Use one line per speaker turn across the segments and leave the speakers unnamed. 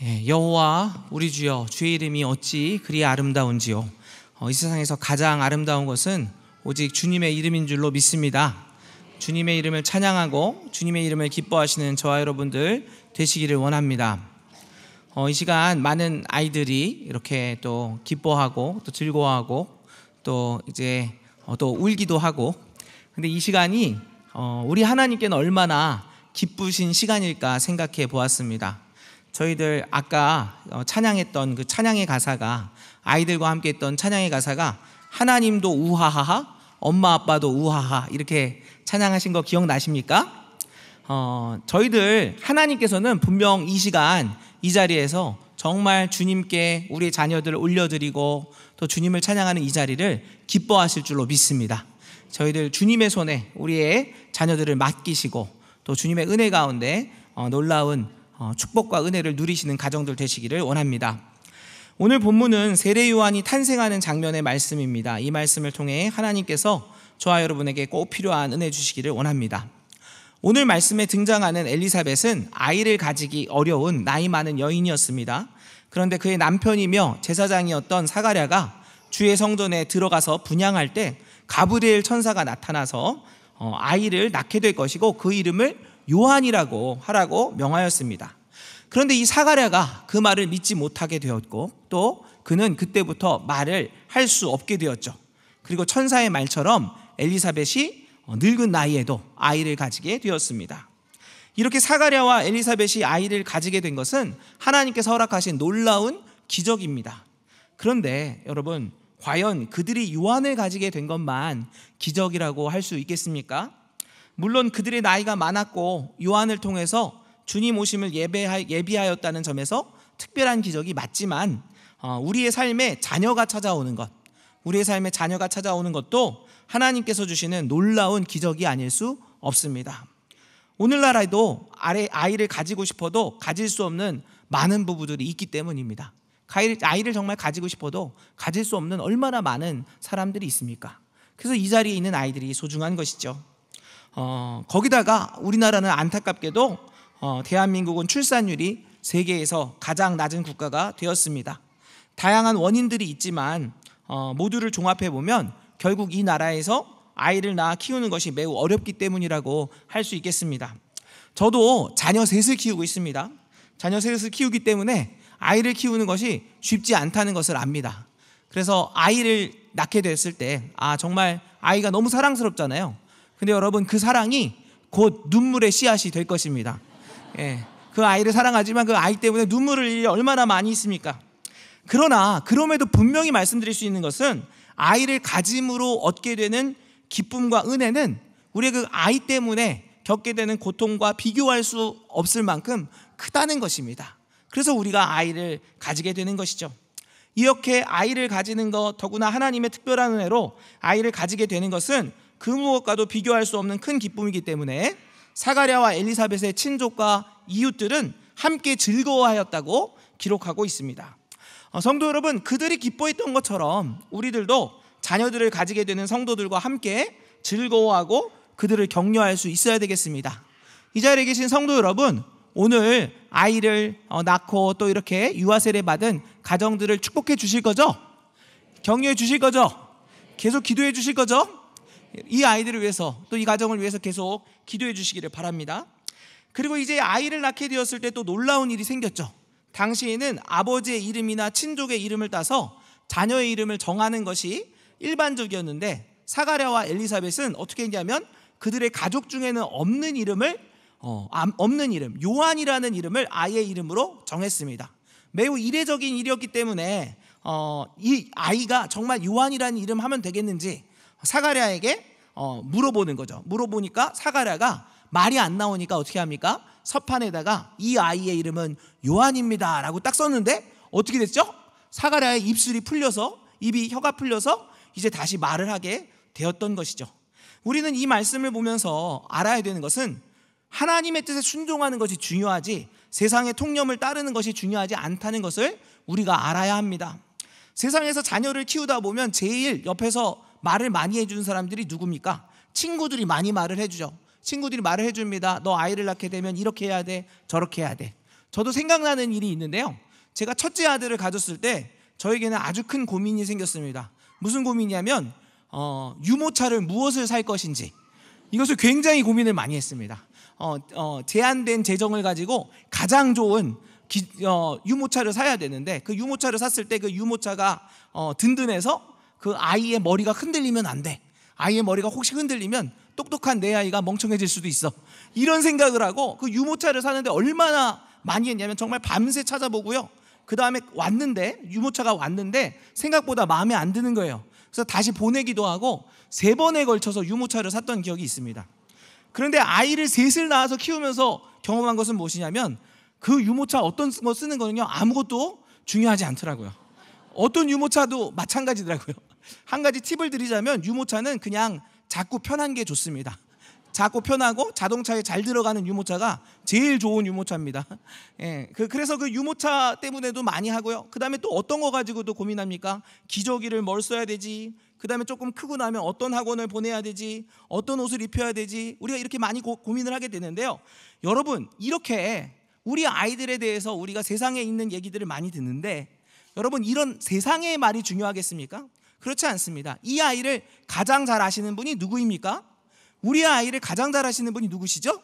여호와 우리 주여, 주의 이름이 어찌 그리 아름다운지요. 이 세상에서 가장 아름다운 것은 오직 주님의 이름인 줄로 믿습니다. 주님의 이름을 찬양하고 주님의 이름을 기뻐하시는 저와 여러분들 되시기를 원합니다. 이 시간 많은 아이들이 이렇게 또 기뻐하고 또 즐거워하고 또 이제 또 울기도 하고, 근데 이 시간이 우리 하나님께는 얼마나 기쁘신 시간일까 생각해 보았습니다. 저희들 아까 찬양했던 그 찬양의 가사가, 아이들과 함께 했던 찬양의 가사가 하나님도 우하하하, 엄마 아빠도 우하하 이렇게 찬양하신 거 기억나십니까? 저희들 하나님께서는 분명 이 시간 이 자리에서 정말 주님께 우리의 자녀들을 올려드리고 또 주님을 찬양하는 이 자리를 기뻐하실 줄로 믿습니다. 저희들 주님의 손에 우리의 자녀들을 맡기시고 또 주님의 은혜 가운데 놀라운 축복과 은혜를 누리시는 가정들 되시기를 원합니다. 오늘 본문은 세례 요한이 탄생하는 장면의 말씀입니다. 이 말씀을 통해 하나님께서 저와 여러분에게 꼭 필요한 은혜 주시기를 원합니다. 오늘 말씀에 등장하는 엘리사벳은 아이를 가지기 어려운 나이 많은 여인이었습니다. 그런데 그의 남편이며 제사장이었던 사가랴가 주의 성전에 들어가서 분향할 때 가브리엘 천사가 나타나서 아이를 낳게 될 것이고 그 이름을 요한이라고 하라고 명하였습니다. 그런데 이 사가랴가 그 말을 믿지 못하게 되었고 또 그는 그때부터 말을 할 수 없게 되었죠. 그리고 천사의 말처럼 엘리사벳이 늙은 나이에도 아이를 가지게 되었습니다. 이렇게 사가랴와 엘리사벳이 아이를 가지게 된 것은 하나님께서 허락하신 놀라운 기적입니다. 그런데 여러분, 과연 그들이 요한을 가지게 된 것만 기적이라고 할 수 있겠습니까? 물론 그들의 나이가 많았고 요한을 통해서 주님 오심을 예비하였다는 점에서 특별한 기적이 맞지만 우리의 삶에 자녀가 찾아오는 것, 우리의 삶에 자녀가 찾아오는 것도 하나님께서 주시는 놀라운 기적이 아닐 수 없습니다. 오늘날에도 아이를 가지고 싶어도 가질 수 없는 많은 부부들이 있기 때문입니다. 아이를 정말 가지고 싶어도 가질 수 없는 얼마나 많은 사람들이 있습니까? 그래서 이 자리에 있는 아이들이 소중한 것이죠. 거기다가 우리나라는 안타깝게도 대한민국은 출산율이 세계에서 가장 낮은 국가가 되었습니다. 다양한 원인들이 있지만 모두를 종합해 보면 결국 이 나라에서 아이를 낳아 키우는 것이 매우 어렵기 때문이라고 할 수 있겠습니다. 저도 자녀 셋을 키우고 있습니다. 자녀 셋을 키우기 때문에 아이를 키우는 것이 쉽지 않다는 것을 압니다. 그래서 아이를 낳게 됐을 때 정말 아이가 너무 사랑스럽잖아요. 근데 여러분, 그 사랑이 곧 눈물의 씨앗이 될 것입니다. 그 아이를 사랑하지만 그 아이 때문에 눈물을 흘릴 얼마나 많이 있습니까? 그러나 그럼에도 분명히 말씀드릴 수 있는 것은 아이를 가짐으로 얻게 되는 기쁨과 은혜는 우리의 그 아이 때문에 겪게 되는 고통과 비교할 수 없을 만큼 크다는 것입니다. 그래서 우리가 아이를 가지게 되는 것이죠. 이렇게 아이를 가지는 것, 더구나 하나님의 특별한 은혜로 아이를 가지게 되는 것은 그 무엇과도 비교할 수 없는 큰 기쁨이기 때문에 사가랴와 엘리사벳의 친족과 이웃들은 함께 즐거워하였다고 기록하고 있습니다. 성도 여러분, 그들이 기뻐했던 것처럼 우리들도 자녀들을 가지게 되는 성도들과 함께 즐거워하고 그들을 격려할 수 있어야 되겠습니다. 이 자리에 계신 성도 여러분, 오늘 아이를 낳고 또 이렇게 유아 세례 받은 가정들을 축복해 주실 거죠? 격려해 주실 거죠? 계속 기도해 주실 거죠? 이 아이들을 위해서 또 이 가정을 위해서 계속 기도해 주시기를 바랍니다. 그리고 이제 아이를 낳게 되었을 때 또 놀라운 일이 생겼죠. 당시에는 아버지의 이름이나 친족의 이름을 따서 자녀의 이름을 정하는 것이 일반적이었는데 사가랴와 엘리사벳은 어떻게 했냐면 그들의 가족 중에는 없는 이름, 요한이라는 이름을 아이의 이름으로 정했습니다. 매우 이례적인 일이었기 때문에 이 아이가 정말 요한이라는 이름 하면 되겠는지 사가랴에게 물어보는 거죠. 물어보니까 사가랴가 말이 안 나오니까 어떻게 합니까? 서판에다가 이 아이의 이름은 요한입니다 라고 딱 썼는데 어떻게 됐죠? 사가랴의 혀가 풀려서 이제 다시 말을 하게 되었던 것이죠. 우리는 이 말씀을 보면서 알아야 되는 것은 하나님의 뜻에 순종하는 것이 중요하지 세상의 통념을 따르는 것이 중요하지 않다는 것을 우리가 알아야 합니다. 세상에서 자녀를 키우다 보면 제일 옆에서 말을 많이 해주는 사람들이 누굽니까? 친구들이 많이 말을 해주죠. 친구들이 말을 해줍니다. 너 아이를 낳게 되면 이렇게 해야 돼, 저렇게 해야 돼. 저도 생각나는 일이 있는데요. 제가 첫째 아들을 가졌을 때 저에게는 아주 큰 고민이 생겼습니다. 무슨 고민이냐면 유모차를 무엇을 살 것인지, 이것을 굉장히 고민을 많이 했습니다. 제한된 재정을 가지고 가장 좋은 유모차를 사야 되는데, 그 유모차를 샀을 때 그 유모차가 든든해서 그 아이의 머리가 흔들리면 안 돼. 아이의 머리가 혹시 흔들리면 똑똑한 내 아이가 멍청해질 수도 있어. 이런 생각을 하고 그 유모차를 사는데 얼마나 많이 했냐면 정말 밤새 찾아보고요. 그 다음에 유모차가 왔는데 생각보다 마음에 안 드는 거예요. 그래서 다시 보내기도 하고 3번에 걸쳐서 유모차를 샀던 기억이 있습니다. 그런데 아이를 셋을 낳아서 키우면서 경험한 것은 무엇이냐면, 그 유모차 어떤 거 쓰는 거는요, 아무것도 중요하지 않더라고요. 어떤 유모차도 마찬가지더라고요. 한 가지 팁을 드리자면, 유모차는 그냥 작고 편한 게 좋습니다. 작고 편하고 자동차에 잘 들어가는 유모차가 제일 좋은 유모차입니다. 예, 그래서 그 유모차 때문에도 많이 하고요. 그 다음에 또 어떤 거 가지고도 고민합니까? 기저귀를 뭘 써야 되지? 그 다음에 조금 크고 나면 어떤 학원을 보내야 되지? 어떤 옷을 입혀야 되지? 우리가 이렇게 많이 고민을 하게 되는데요. 여러분, 이렇게 우리 아이들에 대해서 우리가 세상에 있는 얘기들을 많이 듣는데, 여러분, 이런 세상의 말이 중요하겠습니까? 그렇지 않습니다. 이 아이를 가장 잘 아시는 분이 누구입니까? 우리 아이를 가장 잘 아시는 분이 누구시죠?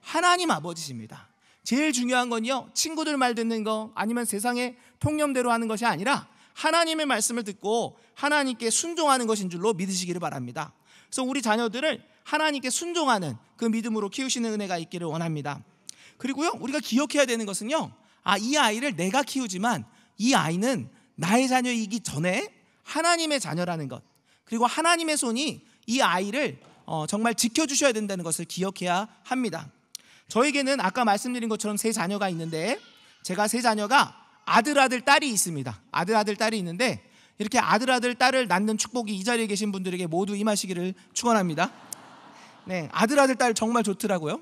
하나님 아버지십니다. 제일 중요한 건요, 친구들 말 듣는 거 아니면 세상의 통념대로 하는 것이 아니라 하나님의 말씀을 듣고 하나님께 순종하는 것인 줄로 믿으시기를 바랍니다. 그래서 우리 자녀들을 하나님께 순종하는 그 믿음으로 키우시는 은혜가 있기를 원합니다. 그리고요, 우리가 기억해야 되는 것은요, 이 아이를 내가 키우지만 이 아이는 나의 자녀이기 전에 하나님의 자녀라는 것, 그리고 하나님의 손이 이 아이를 정말 지켜주셔야 된다는 것을 기억해야 합니다. 저에게는 아까 말씀드린 것처럼 3자녀가 있는데, 제가 3자녀가 아들, 딸이 있습니다. 아들, 딸이 있는데, 이렇게 아들, 딸을 낳는 축복이 이 자리에 계신 분들에게 모두 임하시기를 축원합니다. 네, 아들, 딸 정말 좋더라고요.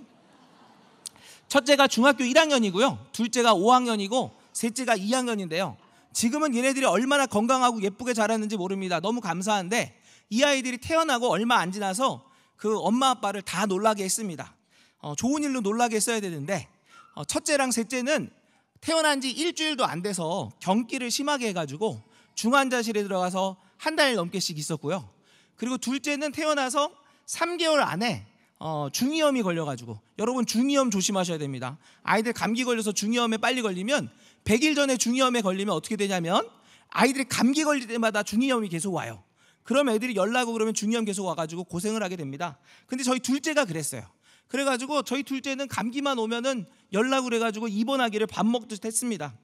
첫째가 중학교 1학년이고요. 둘째가 5학년이고 셋째가 2학년인데요. 지금은 얘네들이 얼마나 건강하고 예쁘게 자랐는지 모릅니다. 너무 감사한데, 이 아이들이 태어나고 얼마 안 지나서 그 엄마 아빠를 다 놀라게 했습니다. 좋은 일로 놀라게 했어야 되는데, 첫째랑 셋째는 태어난 지 일주일도 안 돼서 경기를 심하게 해가지고 중환자실에 들어가서 한 달 넘게씩 있었고요. 그리고 둘째는 태어나서 3개월 안에 중이염이 걸려가지고, 여러분 중이염 조심하셔야 됩니다. 아이들 감기 걸려서 중이염에 빨리 걸리면 100일 전에 중이염에 걸리면 어떻게 되냐면, 아이들이 감기 걸릴 때마다 중이염이 계속 와요. 그럼 애들이 열나고 그러면 중이염 계속 와가지고 고생을 하게 됩니다. 근데 저희 둘째가 그랬어요. 그래가지고 저희 둘째는 감기만 오면은 열나고 그래가지고 입원하기를 밥 먹듯 했습니다.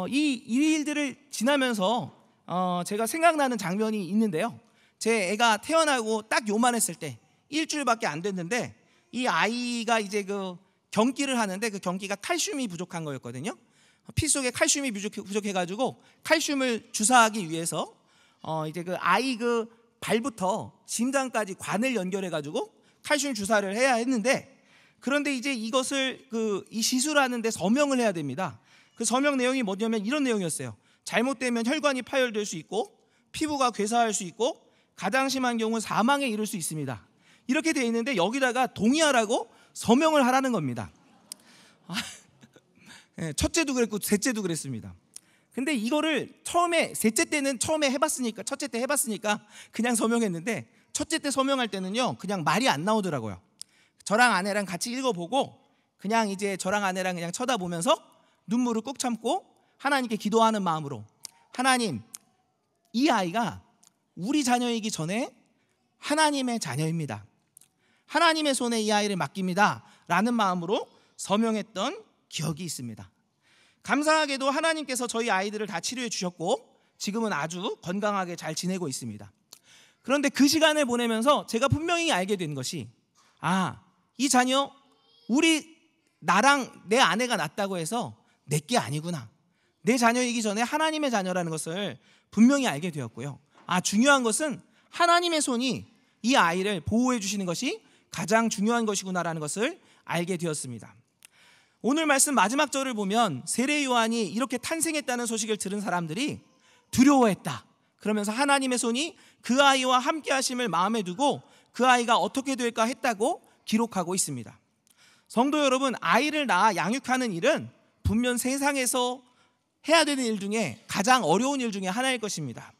이 일들을 지나면서 제가 생각나는 장면이 있는데요. 제 애가 태어나고 딱 요만했을 때, 일주일밖에 안 됐는데, 이 아이가 이제 그 경기를 하는데, 그 경기가 칼슘이 부족한 거였거든요. 피 속에 칼슘이 부족해가지고 칼슘을 주사하기 위해서 이제 그 아이 그 발부터 심장까지 관을 연결해가지고 칼슘 주사를 해야 했는데, 그런데 이제 이것을 이 시술하는데 서명을 해야 됩니다. 그 서명 내용이 뭐냐면 이런 내용이었어요. 잘못되면 혈관이 파열될 수 있고 피부가 괴사할 수 있고 가장 심한 경우는 사망에 이를 수 있습니다. 이렇게 돼 있는데 여기다가 동의하라고 서명을 하라는 겁니다. 첫째도 그랬고 셋째도 그랬습니다. 근데 이거를 셋째 때는 처음에 해봤으니까, 첫째 때 해봤으니까 그냥 서명했는데, 첫째 때 서명할 때는요, 그냥 말이 안 나오더라고요. 저랑 아내랑 같이 읽어보고 그냥 이제 저랑 아내랑 그냥 쳐다보면서 눈물을 꾹 참고 하나님께 기도하는 마음으로, 하나님, 이 아이가 우리 자녀이기 전에 하나님의 자녀입니다. 하나님의 손에 이 아이를 맡깁니다 라는 마음으로 서명했던 기억이 있습니다. 감사하게도 하나님께서 저희 아이들을 다 치료해 주셨고 지금은 아주 건강하게 잘 지내고 있습니다. 그런데 그 시간을 보내면서 제가 분명히 알게 된 것이, 이 자녀 나랑 내 아내가 낳았다고 해서 내게 아니구나, 내 자녀이기 전에 하나님의 자녀라는 것을 분명히 알게 되었고요. 중요한 것은 하나님의 손이 이 아이를 보호해 주시는 것이 가장 중요한 것이구나라는 것을 알게 되었습니다. 오늘 말씀 마지막 절을 보면 세례 요한이 이렇게 탄생했다는 소식을 들은 사람들이 두려워했다, 그러면서 하나님의 손이 그 아이와 함께 하심을 마음에 두고 그 아이가 어떻게 될까 했다고 기록하고 있습니다. 성도 여러분, 아이를 낳아 양육하는 일은 분명 세상에서 해야 되는 일 중에 가장 어려운 일 중에 하나일 것입니다.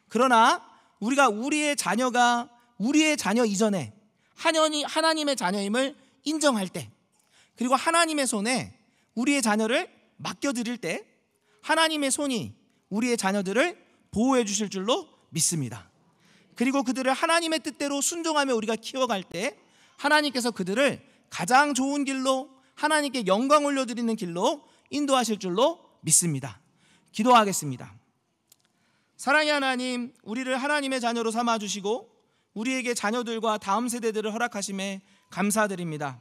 그러나 우리가 우리의 자녀가 우리의 자녀 이전에 하나님의 자녀임을 인정할 때, 그리고 하나님의 손에 우리의 자녀를 맡겨드릴 때 하나님의 손이 우리의 자녀들을 보호해 주실 줄로 믿습니다. 그리고 그들을 하나님의 뜻대로 순종하며 우리가 키워갈 때 하나님께서 그들을 가장 좋은 길로, 하나님께 영광 올려드리는 길로 인도하실 줄로 믿습니다. 기도하겠습니다. 사랑의 하나님, 우리를 하나님의 자녀로 삼아주시고 우리에게 자녀들과 다음 세대들을 허락하심에 감사드립니다.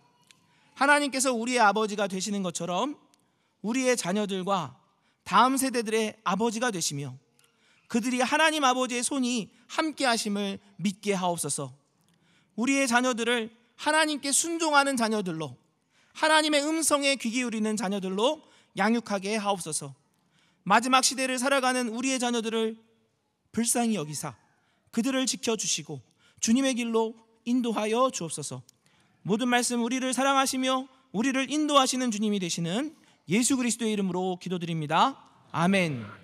하나님께서 우리의 아버지가 되시는 것처럼 우리의 자녀들과 다음 세대들의 아버지가 되시며 그들이 하나님 아버지의 손이 함께 하심을 믿게 하옵소서. 우리의 자녀들을 하나님께 순종하는 자녀들로, 하나님의 음성에 귀 기울이는 자녀들로 양육하게 하옵소서. 마지막 시대를 살아가는 우리의 자녀들을 불쌍히 여기사 그들을 지켜주시고 주님의 길로 인도하여 주옵소서. 모든 말씀 우리를 사랑하시며 우리를 인도하시는 주님이 되시는 예수 그리스도의 이름으로 기도드립니다. 아멘.